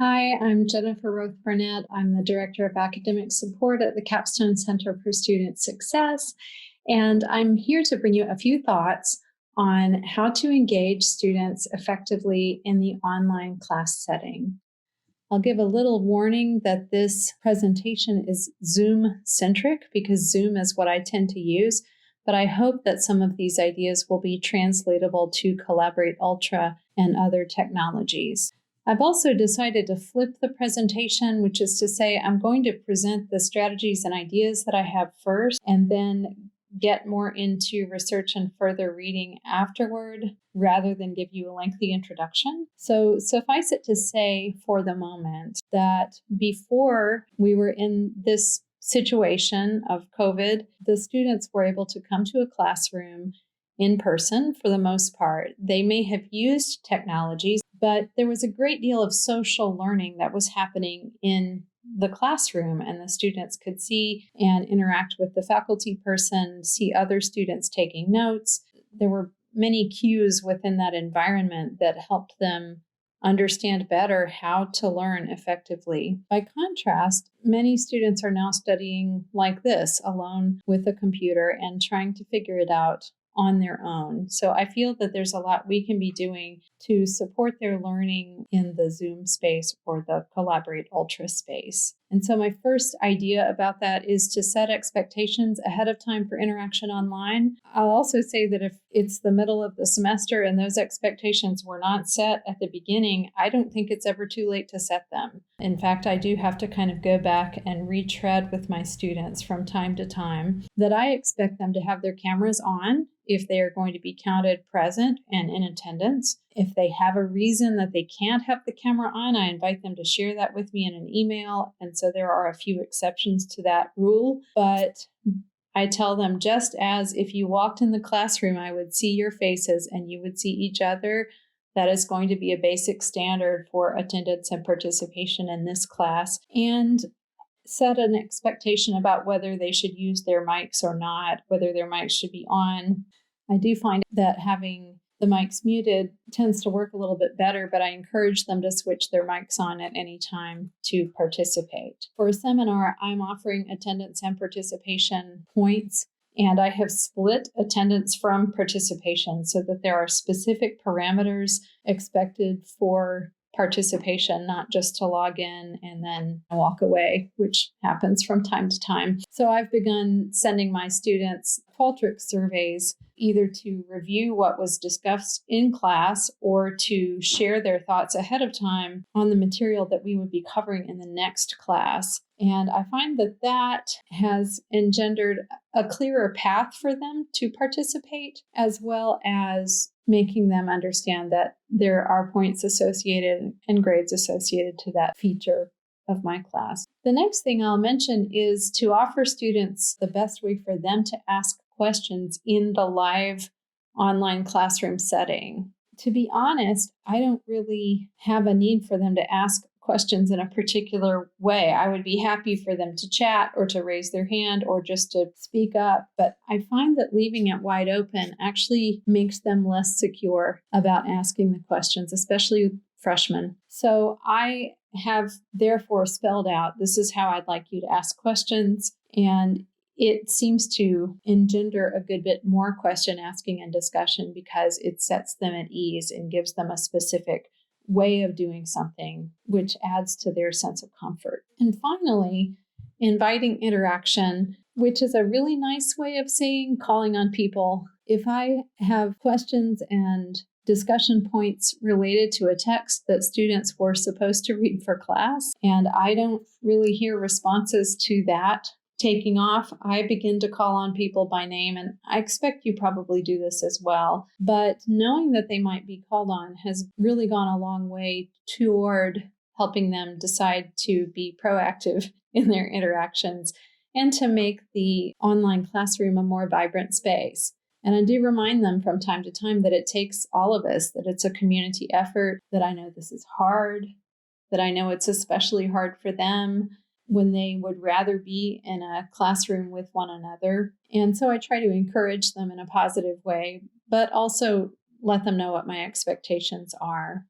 Hi, I'm Jennifer Roth-Burnette. I'm the Director of Academic Support at the Capstone Center for Student Success, and I'm here to bring you a few thoughts on how to engage students effectively in the online class setting. I'll give a little warning that this presentation is Zoom-centric because Zoom is what I tend to use, but I hope that some of these ideas will be translatable to Collaborate Ultra and other technologies. I've also decided to flip the presentation, which is to say I'm going to present the strategies and ideas that I have first, and then get more into research and further reading afterward, rather than give you a lengthy introduction. So suffice it to say for the moment that before we were in this situation of COVID, the students were able to come to a classroom in person for the most part. They may have used technologies, but there was a great deal of social learning that was happening in the classroom, and the students could see and interact with the faculty person, see other students taking notes. There were many cues within that environment that helped them understand better how to learn effectively. By contrast, many students are now studying like this, alone with a computer and trying to figure it out on their own. So I feel that there's a lot we can be doing to support their learning in the Zoom space or the Collaborate Ultra space. And so my first idea about that is to set expectations ahead of time for interaction online. I'll also say that if it's the middle of the semester and those expectations were not set at the beginning, I don't think it's ever too late to set them. In fact, I do have to kind of go back and retread with my students from time to time that I expect them to have their cameras on if they are going to be counted present and in attendance. If they have a reason that they can't have the camera on, I invite them to share that with me in an email. And so there are a few exceptions to that rule, but I tell them, just as if you walked in the classroom, I would see your faces and you would see each other. That is going to be a basic standard for attendance and participation in this class. And set an expectation about whether they should use their mics or not, whether their mics should be on. I do find that having the mics muted tends to work a little bit better, but I encourage them to switch their mics on at any time to participate. For a seminar, I'm offering attendance and participation points, and I have split attendance from participation so that there are specific parameters expected for participation, not just to log in and then walk away, which happens from time to time. So I've begun sending my students Qualtrics surveys, either to review what was discussed in class or to share their thoughts ahead of time on the material that we would be covering in the next class. And I find that that has engendered a clearer path for them to participate, as well as making them understand that there are points associated and grades associated to that feature of my class. The next thing I'll mention is to offer students the best way for them to ask questions in the live online classroom setting. To be honest, I don't really have a need for them to ask questions in a particular way. I would be happy for them to chat or to raise their hand or just to speak up. But I find that leaving it wide open actually makes them less secure about asking the questions, especially freshmen. So I have therefore spelled out, this is how I'd like you to ask questions. And it seems to engender a good bit more question asking and discussion because it sets them at ease and gives them a specific way of doing something, which adds to their sense of comfort. And finally, inviting interaction, which is a really nice way of saying calling on people. If I have questions and discussion points related to a text that students were supposed to read for class, and I don't really hear responses to that taking off, I begin to call on people by name, and I expect you probably do this as well. But knowing that they might be called on has really gone a long way toward helping them decide to be proactive in their interactions and to make the online classroom a more vibrant space. And I do remind them from time to time that it takes all of us, that it's a community effort, that I know this is hard, that I know it's especially hard for them when they would rather be in a classroom with one another. And so I try to encourage them in a positive way, but also let them know what my expectations are.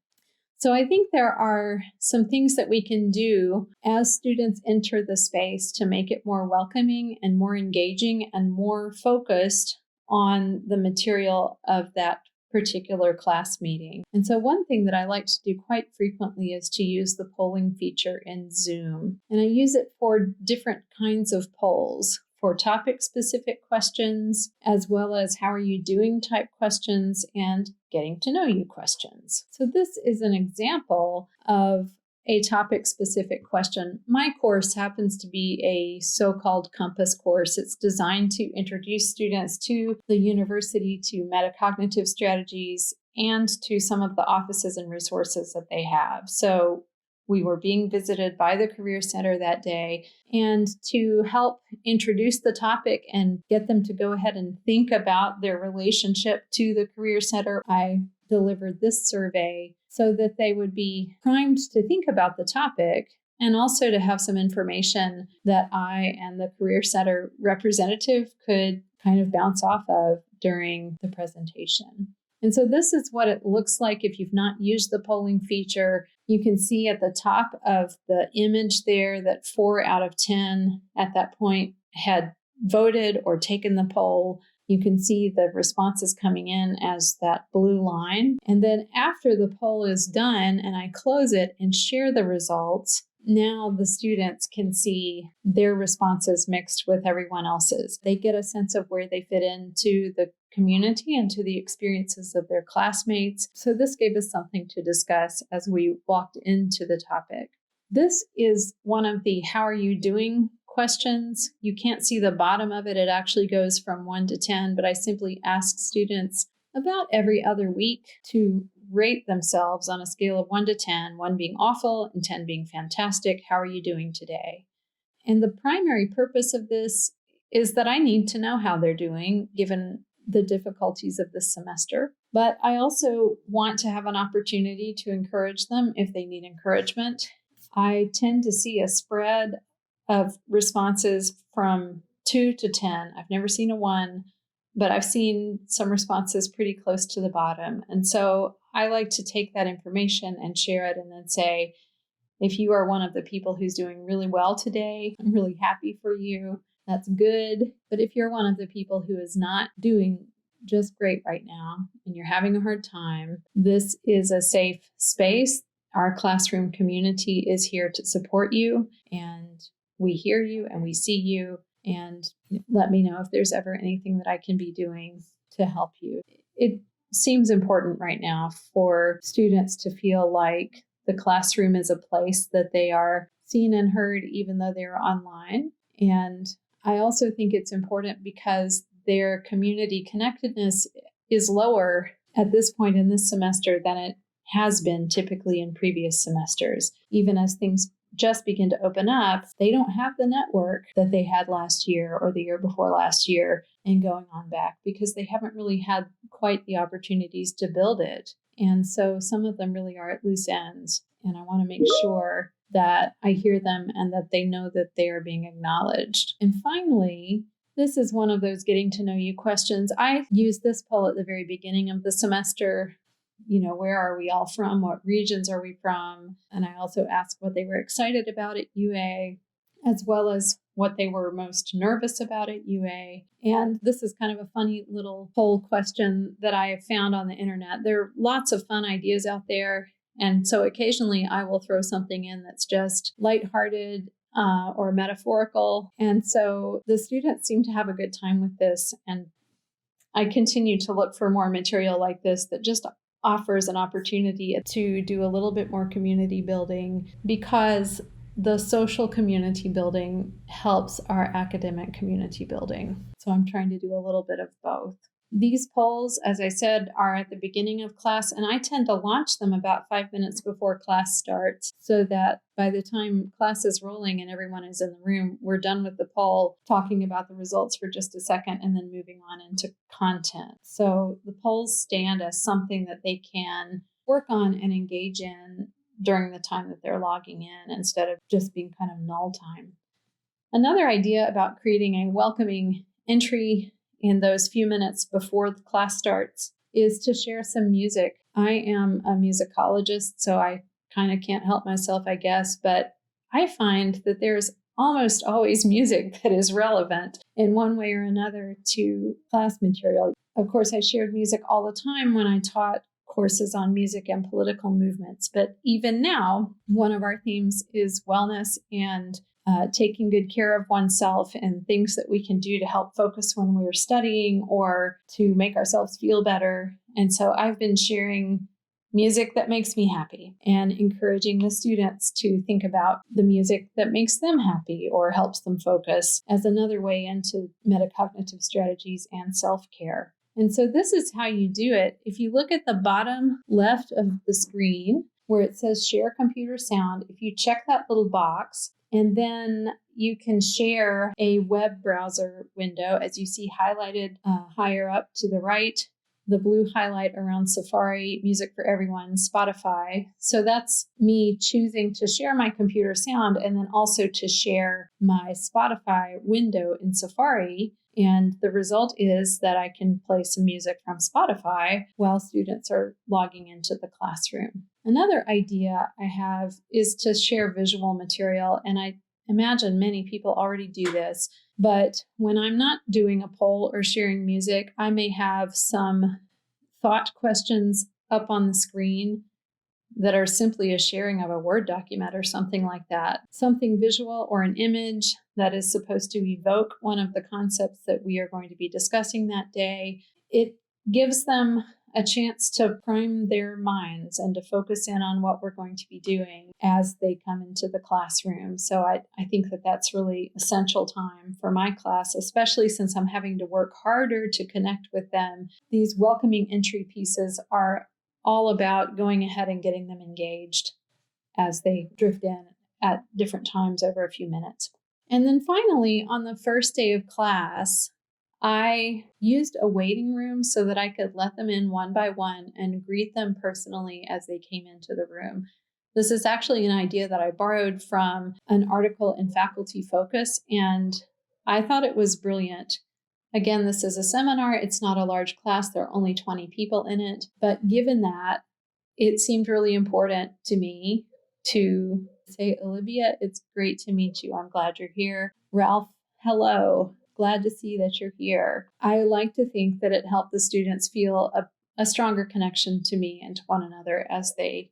So I think there are some things that we can do as students enter the space to make it more welcoming and more engaging and more focused on the material of that particular class meeting. And so one thing that I like to do quite frequently is to use the polling feature in Zoom. And I use it for different kinds of polls, for topic-specific questions, as well as how are you doing type questions and getting to know you questions. So this is an example of a topic-specific question. My course happens to be a so-called Compass course. It's designed to introduce students to the university, to metacognitive strategies, and to some of the offices and resources that they have. So we were being visited by the Career Center that day, and to help introduce the topic and get them to go ahead and think about their relationship to the Career Center, I delivered this survey so that they would be primed to think about the topic and also to have some information that I and the Career Center representative could kind of bounce off of during the presentation. And so this is what it looks like if you've not used the polling feature. You can see at the top of the image there that 4 out of 10 at that point had voted or taken the poll. You can see the responses coming in as that blue line. And then after the poll is done and I close it and share the results, now the students can see their responses mixed with everyone else's. They get a sense of where they fit into the community and to the experiences of their classmates. So this gave us something to discuss as we walked into the topic. This is one of the how are you doing questions. You can't see the bottom of it. It actually goes from 1 to 10, but I simply ask students about every other week to rate themselves on a scale of 1 to 10, 1 being awful and 10 being fantastic. How are you doing today? And the primary purpose of this is that I need to know how they're doing given the difficulties of this semester. But I also want to have an opportunity to encourage them if they need encouragement. I tend to see a spread of responses from 2 to 10. I've never seen a 1, but I've seen some responses pretty close to the bottom. And so I like to take that information and share it and then say, if you are one of the people who's doing really well today, I'm really happy for you. That's good. But if you're one of the people who is not doing just great right now and you're having a hard time, this is a safe space. Our classroom community is here to support you, and we hear you and we see you, and let me know if there's ever anything that I can be doing to help you. It seems important right now for students to feel like the classroom is a place that they are seen and heard even though they're online. And I also think it's important because their community connectedness is lower at this point in this semester than it has been typically in previous semesters. Even as things just begin to open up, they don't have the network that they had last year or the year before last year and going on back because they haven't really had quite the opportunities to build it. And so some of them really are at loose ends. And I want to make sure that I hear them and that they know that they are being acknowledged. And finally, this is one of those getting to know you questions. I used this poll at the very beginning of the semester. Where are we all from? What regions are we from? And I also asked what they were excited about at UA, as well as what they were most nervous about at UA. And this is kind of a funny little poll question that I have found on the internet. There are lots of fun ideas out there. And so occasionally I will throw something in that's just lighthearted or metaphorical. And so the students seem to have a good time with this. And I continue to look for more material like this that just offers an opportunity to do a little bit more community building, because the social community building helps our academic community building. So I'm trying to do a little bit of both. These polls, as I said, are at the beginning of class, and I tend to launch them about 5 minutes before class starts so that by the time class is rolling and everyone is in the room, we're done with the poll, talking about the results for just a second, and then moving on into content. So the polls stand as something that they can work on and engage in during the time that they're logging in instead of just being kind of null time. Another idea about creating a welcoming entry in those few minutes before the class starts is to share some music I am a musicologist, so I kind of can't help myself, I guess, but I find that there's almost always music that is relevant in one way or another to class material. Of course, I shared music all the time when I taught courses on music and political movements, but even now, one of our themes is wellness and taking good care of oneself and things that we can do to help focus when we're studying or to make ourselves feel better. And so I've been sharing music that makes me happy and encouraging the students to think about the music that makes them happy or helps them focus as another way into metacognitive strategies and self-care. And so this is how you do it. If you look at the bottom left of the screen where it says share computer sound, if you check that little box, and then you can share a web browser window, as you see highlighted higher up to the right, the blue highlight around Safari, Music for Everyone, Spotify. So that's me choosing to share my computer sound and then also to share my Spotify window in Safari. And the result is that I can play some music from Spotify while students are logging into the classroom. Another idea I have is to share visual material, and I imagine many people already do this, but when I'm not doing a poll or sharing music, I may have some thought questions up on the screen that are simply a sharing of a Word document or something like that. Something visual or an image that is supposed to evoke one of the concepts that we are going to be discussing that day. It gives them a chance to prime their minds and to focus in on what we're going to be doing as they come into the classroom. So I think that that's really essential time for my class, especially since I'm having to work harder to connect with them. These welcoming entry pieces are all about going ahead and getting them engaged as they drift in at different times over a few minutes. And then finally, on the first day of class, I used a waiting room so that I could let them in one by one and greet them personally as they came into the room. This is actually an idea that I borrowed from an article in Faculty Focus, and I thought it was brilliant. Again, this is a seminar. It's not a large class. There are only 20 people in it. But given that, it seemed really important to me to say, Olivia, it's great to meet you. I'm glad you're here. Ralph, hello. Glad to see that you're here. I like to think that it helped the students feel a stronger connection to me and to one another as they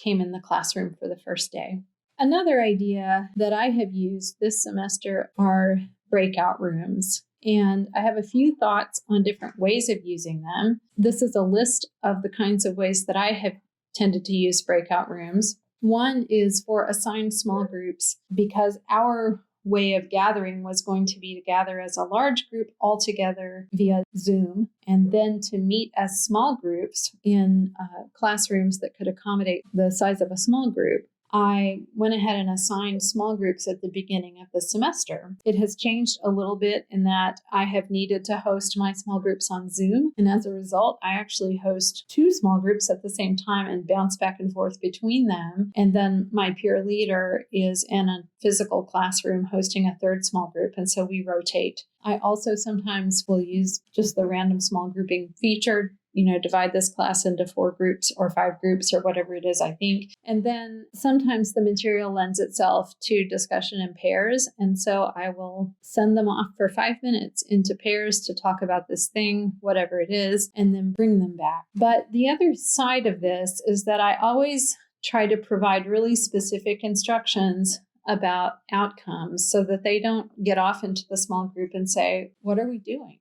came in the classroom for the first day. Another idea that I have used this semester are breakout rooms. And I have a few thoughts on different ways of using them. This is a list of the kinds of ways that I have tended to use breakout rooms. One is for assigned small groups, because our way of gathering was going to be to gather as a large group all together via Zoom, and then to meet as small groups in classrooms that could accommodate the size of a small group. I went ahead and assigned small groups at the beginning of the semester. It has changed a little bit in that I have needed to host my small groups on Zoom. And as a result, I actually host 2 small groups at the same time and bounce back and forth between them. And then my peer leader is in a physical classroom hosting a 3rd small group. And so we rotate. I also sometimes will use just the random small grouping feature, divide this class into 4 groups or 5 groups or whatever it is I think. And then sometimes the material lends itself to discussion in pairs. And so I will send them off for 5 minutes into pairs to talk about this thing, whatever it is, and then bring them back. But the other side of this is that I always try to provide really specific instructions about outcomes so that they don't get off into the small group and say, what are we doing?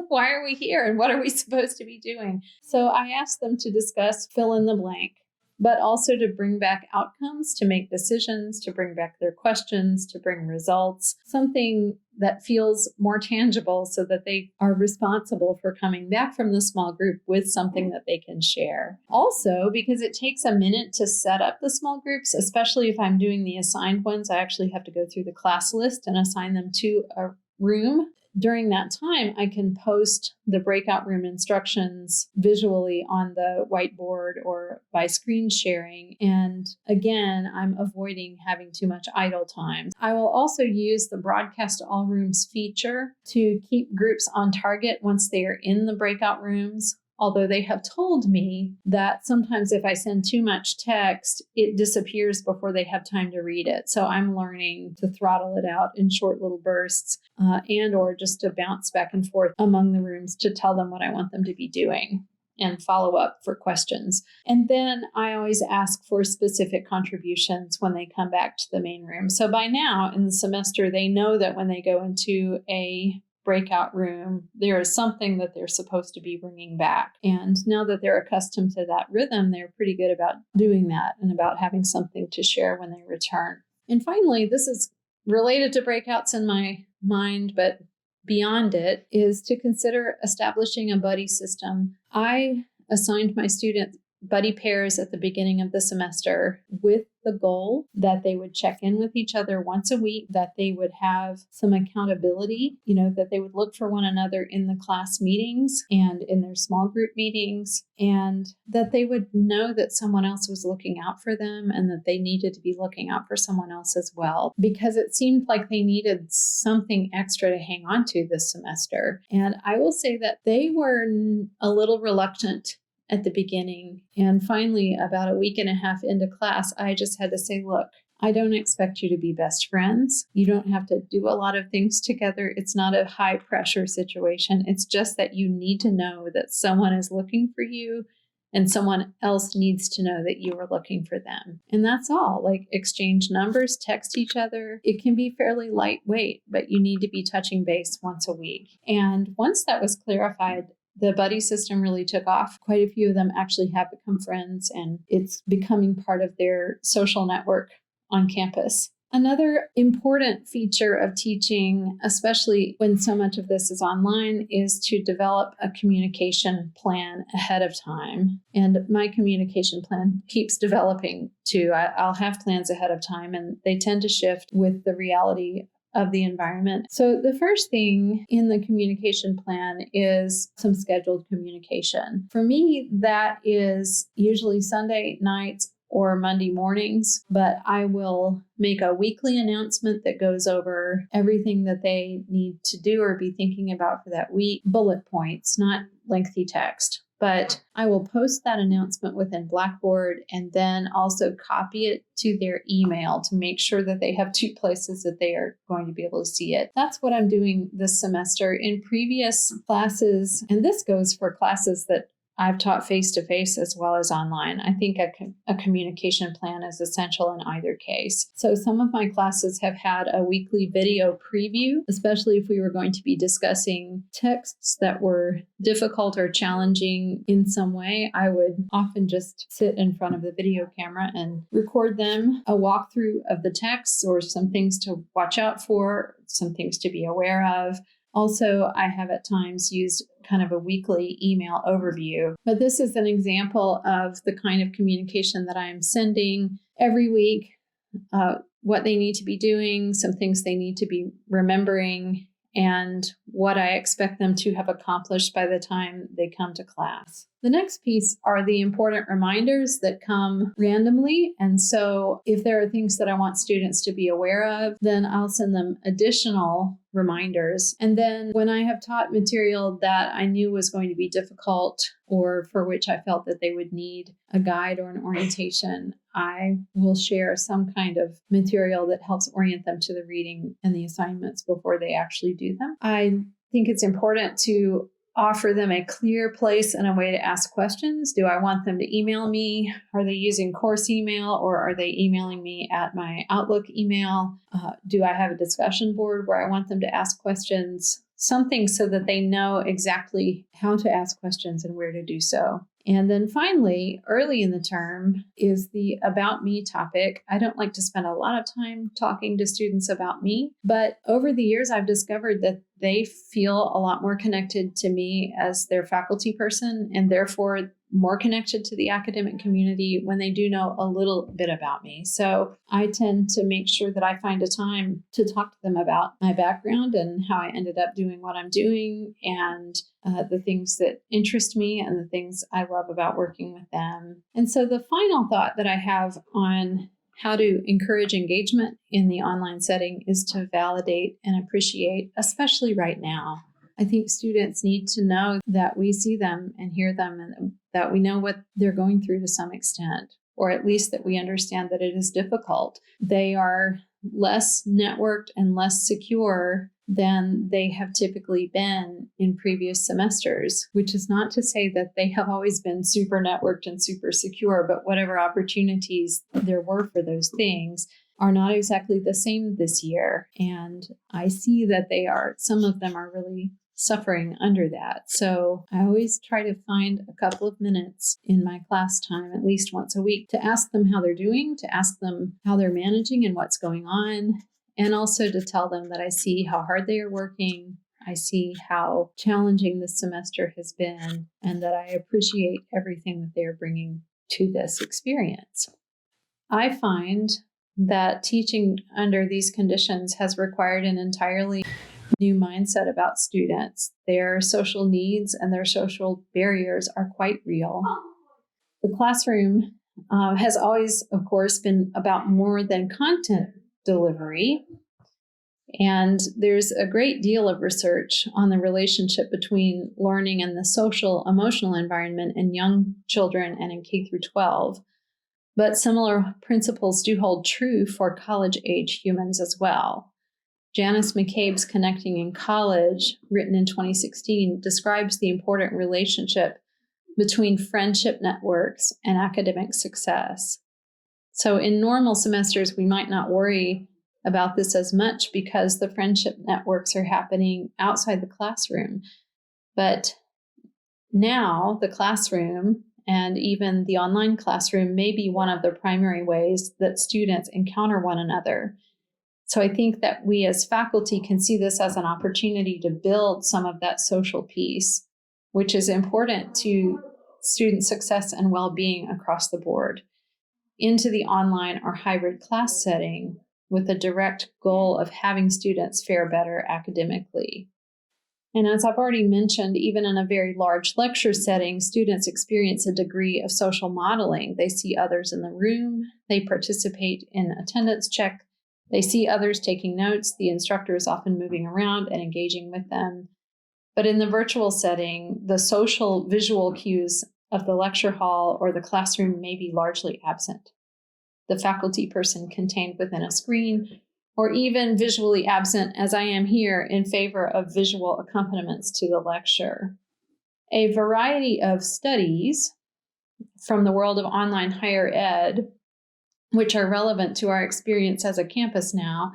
Why are we here? And what are we supposed to be doing? So I asked them to discuss fill in the blank, but also to bring back outcomes, to make decisions, to bring back their questions, to bring results, something that feels more tangible so that they are responsible for coming back from the small group with something that they can share. Also, because it takes a minute to set up the small groups, especially if I'm doing the assigned ones, I actually have to go through the class list and assign them to a room. During that time, I can post the breakout room instructions visually on the whiteboard or by screen sharing. And again, I'm avoiding having too much idle time. I will also use the broadcast to all rooms feature to keep groups on target once they are in the breakout rooms. although they have told me that sometimes if I send too much text, it disappears before they have time to read it. So I'm learning to throttle it out in short little bursts and or just to bounce back and forth among the rooms to tell them what I want them to be doing and follow up for questions. And then I always ask for specific contributions when they come back to the main room. So by now in the semester, they know that when they go into a breakout room, there is something that they're supposed to be bringing back. And now that they're accustomed to that rhythm, they're pretty good about doing that and about having something to share when they return. And finally, this is related to breakouts in my mind, but beyond it, is to consider establishing a buddy system. I assigned my students buddy pairs at the beginning of the semester with the goal that they would check in with each other once a week, that they would have some accountability, that they would look for one another in the class meetings and in their small group meetings, and that they would know that someone else was looking out for them and that they needed to be looking out for someone else as well, because it seemed like they needed something extra to hang on to this semester. And I will say that they were a little reluctant at the beginning. And finally, about a week and a half into class, I just had to say, look, I don't expect you to be best friends. You don't have to do a lot of things together. It's not a high pressure situation. It's just that you need to know that someone is looking for you and someone else needs to know that you are looking for them. And that's all. Like, exchange numbers, text each other. It can be fairly lightweight, but you need to be touching base once a week. And once that was clarified, the buddy system really took off. Quite a few of them actually have become friends, and it's becoming part of their social network on campus. Another important feature of teaching, especially when so much of this is online, is to develop a communication plan ahead of time. And my communication plan keeps developing too. I'll have plans ahead of time, and they tend to shift with the reality of the environment. So the first thing in the communication plan is some scheduled communication. For me, that is usually Sunday nights or Monday mornings, but I will make a weekly announcement that goes over everything that they need to do or be thinking about for that week, bullet points, not lengthy text. But I will post that announcement within Blackboard and then also copy it to their email to make sure that they have two places that they are going to be able to see it. That's what I'm doing this semester. In previous classes, and this goes for classes that I've taught face-to-face as well as online, I think a communication plan is essential in either case. So some of my classes have had a weekly video preview, especially if we were going to be discussing texts that were difficult or challenging in some way. I would often just sit in front of the video camera and record them, a walkthrough of the texts or some things to watch out for, some things to be aware of. Also, I have at times used kind of a weekly email overview, but this is an example of the kind of communication that I'm sending every week, what they need to be doing, some things they need to be remembering, and what I expect them to have accomplished by the time they come to class. The next piece are the important reminders that come randomly. And so if there are things that I want students to be aware of, then I'll send them additional reminders. And then when I have taught material that I knew was going to be difficult or for which I felt that they would need a guide or an orientation, I will share some kind of material that helps orient them to the reading and the assignments before they actually do them. I think it's important to offer them a clear place and a way to ask questions. Do I want them to email me? Are they using course email or are they emailing me at my Outlook email? Do I have a discussion board where I want them to ask questions? Something so that they know exactly how to ask questions and where to do so. And then finally, early in the term is the about me topic. I don't like to spend a lot of time talking to students about me, but over the years, I've discovered that they feel a lot more connected to me as their faculty person and therefore more connected to the academic community when they do know a little bit about me. So I tend to make sure that I find a time to talk to them about my background and how I ended up doing what I'm doing and the things that interest me and the things I love about working with them. And so the final thought that I have on how to encourage engagement in the online setting is to validate and appreciate, especially right now. I think students need to know that we see them and hear them and that we know what they're going through to some extent, or at least that we understand that it is difficult. They are less networked and less secure than they have typically been in previous semesters, which is not to say that they have always been super networked and super secure, but whatever opportunities there were for those things are not exactly the same this year. And I see that some of them are really suffering under that. So I always try to find a couple of minutes in my class time, at least once a week, to ask them how they're doing, to ask them how they're managing and what's going on, and also to tell them that I see how hard they are working. I see how challenging this semester has been, and that I appreciate everything that they're bringing to this experience. I find that teaching under these conditions has required an entirely new mindset about students. Their social needs and their social barriers are quite real. The classroom has always, of course, been about more than content delivery. And there's a great deal of research on the relationship between learning and the social emotional environment in young children and in K through 12. But similar principles do hold true for college-age humans as well. Janice McCabe's Connecting in College, written in 2016, describes the important relationship between friendship networks and academic success. So in normal semesters, we might not worry about this as much because the friendship networks are happening outside the classroom. But now the classroom and even the online classroom may be one of the primary ways that students encounter one another. So I think that we as faculty can see this as an opportunity to build some of that social piece, which is important to student success and well-being across the board, into the online or hybrid class setting with a direct goal of having students fare better academically. And as I've already mentioned, even in a very large lecture setting, students experience a degree of social modeling. They see others in the room, they participate in attendance check, they see others taking notes, the instructor is often moving around and engaging with them. But in the virtual setting, the social visual cues of the lecture hall or the classroom may be largely absent. The faculty person contained within a screen, or even visually absent, as I am here, in favor of visual accompaniments to the lecture. A variety of studies from the world of online higher ed, which are relevant to our experience as a campus now,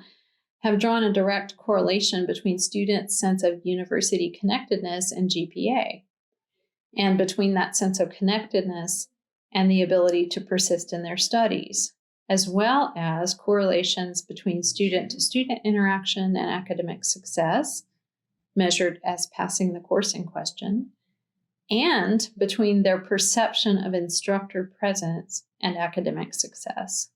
have drawn a direct correlation between students' sense of university connectedness and GPA, and between that sense of connectedness and the ability to persist in their studies, as well as correlations between student-to-student interaction and academic success, measured as passing the course in question, and between their perception of instructor presence and academic success.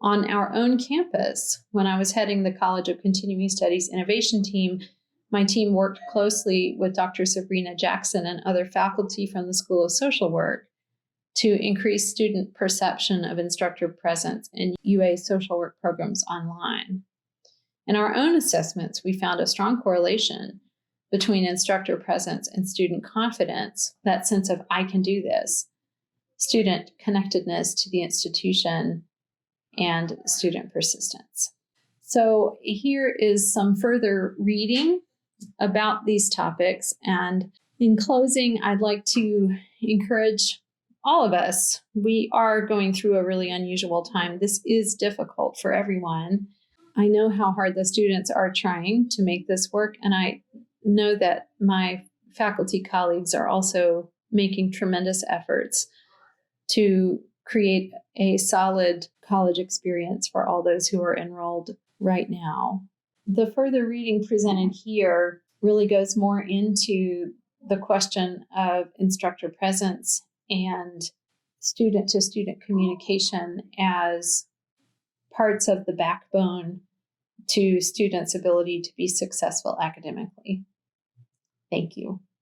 On our own campus, when I was heading the College of Continuing Studies Innovation team, my team worked closely with Dr. Sabrina Jackson and other faculty from the School of Social Work to increase student perception of instructor presence in UA social work programs online. In our own assessments, we found a strong correlation between instructor presence and student confidence, that sense of I can do this, student connectedness to the institution, and student persistence. So here is some further reading about these topics. And in closing, I'd like to encourage all of us. We are going through a really unusual time. This is difficult for everyone. I know how hard the students are trying to make this work, and I know that my faculty colleagues are also making tremendous efforts to create a solid college experience for all those who are enrolled right now. The further reading presented here really goes more into the question of instructor presence and student-to-student communication as parts of the backbone to students' ability to be successful academically. Thank you.